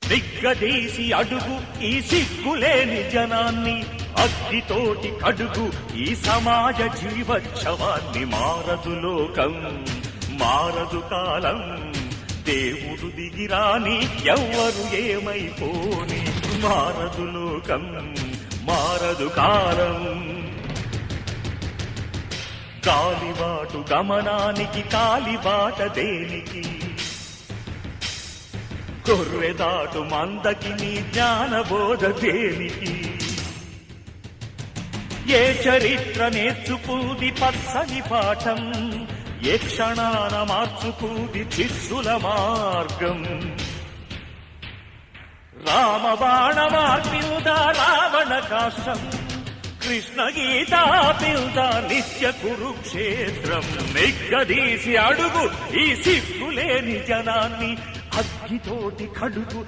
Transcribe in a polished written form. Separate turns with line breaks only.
నిగ్గదీసి అడుగు ఈ సిగ్గులేని జనాన్ని, అగ్నితోటి కడుగు ఈ సమాజ జీవోత్సవాన్ని. మారదు లోకం, మారదు కాలం, దేవుడు దిగిరాని ఎవ్వరు ఏమైపోని. మారదు లోకం, మారదు కాలం. గాలిబాటు గమనానికి కాలిబాట దేనికి, గొర్రెదాటు మందకి నీ జ్ఞానబోధ దేనికి. ఏ చరిత్ర నేర్చుకుంది పచ్చని పాఠం, ఏ క్షణాన మార్చుకుంది చిస్సుల మార్గం. రామబాణమార్పిల్దా రావణ కాష్టం, కృష్ణ గీతా పిల్దా నిత్య కురుక్షేత్రం. నిగ్గదీసి అడుగు ఈ సిగ్గులేని జనాన్ని, అగ్గితోటి కడుగు